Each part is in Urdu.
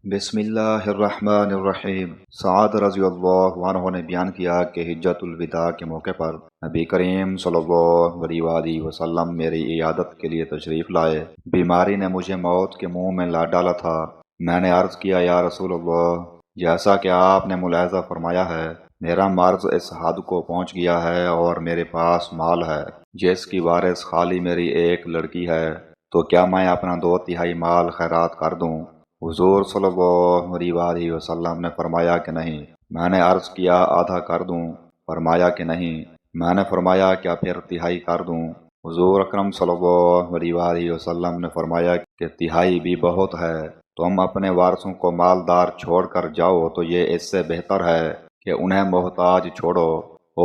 بسم اللہ الرحمن الرحیم۔ سعد رضی اللہ عنہ نے بیان کیا کہ حجۃ الوداع کے موقع پر نبی کریم صلی اللہ علیہ وآلہ وسلم میری عیادت کے لیے تشریف لائے۔ بیماری نے مجھے موت کے منہ میں لا ڈالا تھا۔ میں نے عرض کیا، یا رسول اللہ، جیسا کہ آپ نے ملاحظہ فرمایا ہے، میرا مرض اس حد کو پہنچ گیا ہے اور میرے پاس مال ہے جس کی وارث خالی میری ایک لڑکی ہے، تو کیا میں اپنا 2/3 مال خیرات کر دوں؟ حضور صلی اللہ علیہ وآلہ وسلم نے فرمایا کہ نہیں۔ میں نے عرض کیا، آدھا کر دوں؟ فرمایا کہ نہیں۔ میں نے فرمایا، کیا پھر 1/3 کر دوں؟ حضور اکرم صلی اللہ علیہ وآلہ وسلم نے فرمایا کہ 1/3 بھی بہت ہے۔ تم اپنے وارثوں کو مالدار چھوڑ کر جاؤ تو یہ اس سے بہتر ہے کہ انہیں محتاج چھوڑو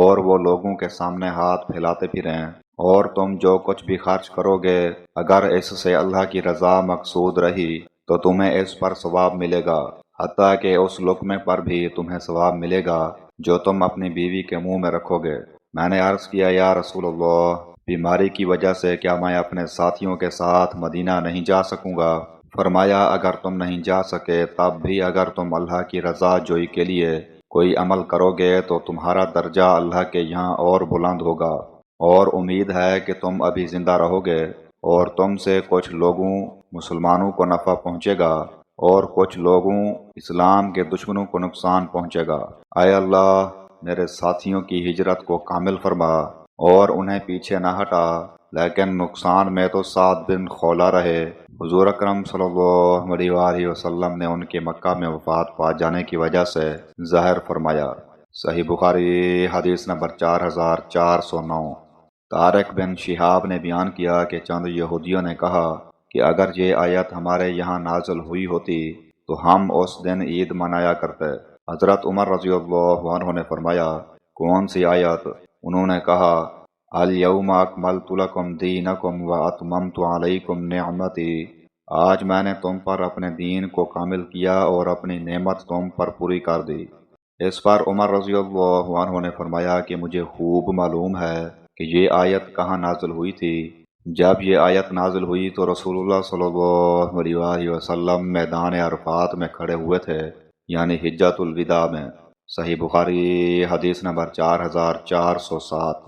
اور وہ لوگوں کے سامنے ہاتھ پھیلاتے پھریں، اور تم جو کچھ بھی خرچ کرو گے اگر اس سے اللہ کی رضا مقصود رہی تو تمہیں اس پر ثواب ملے گا، حتیٰ کہ اس لقمے پر بھی تمہیں ثواب ملے گا جو تم اپنی بیوی کے منہ میں رکھو گے۔ میں نے عرض کیا، یا رسول اللہ، بیماری کی وجہ سے کیا میں اپنے ساتھیوں کے ساتھ مدینہ نہیں جا سکوں گا؟ فرمایا، اگر تم نہیں جا سکے تب بھی اگر تم اللہ کی رضا جوئی کے لیے کوئی عمل کرو گے تو تمہارا درجہ اللہ کے یہاں اور بلند ہوگا، اور امید ہے کہ تم ابھی زندہ رہو گے، اور تم سے کچھ لوگوں مسلمانوں کو نفع پہنچے گا اور کچھ لوگوں اسلام کے دشمنوں کو نقصان پہنچے گا۔ اے اللہ، میرے ساتھیوں کی ہجرت کو کامل فرما اور انہیں پیچھے نہ ہٹا، لیکن نقصان میں تو سعد بن خولہ رہے۔ حضور اکرم صلی اللہ علیہ وآلہ وسلم نے ان کے مکہ میں وفات پا جانے کی وجہ سے ظاہر فرمایا۔ صحیح بخاری حدیث نمبر 4409۔ طارق بن شہاب نے بیان کیا کہ چند یہودیوں نے کہا کہ اگر یہ آیت ہمارے یہاں نازل ہوئی ہوتی تو ہم اس دن عید منایا کرتے۔ حضرت عمر رضی اللہ عنہ نے فرمایا، کون سی آیت؟ انہوں نے کہا، الیوم اکملت لکم دینکم واتممت علیکم نعمتی، آج میں نے تم پر اپنے دین کو کامل کیا اور اپنی نعمت تم پر پوری کر دی۔ اس پر عمر رضی اللہ عنہ نے فرمایا کہ مجھے خوب معلوم ہے کہ یہ آیت کہاں نازل ہوئی تھی۔ جب یہ آیت نازل ہوئی تو رسول اللہ صلی اللہ علیہ وآلہ وسلم میدان عرفات میں کھڑے ہوئے تھے، یعنی حجۃ الوداع میں۔ صحیح بخاری حدیث نمبر 4407۔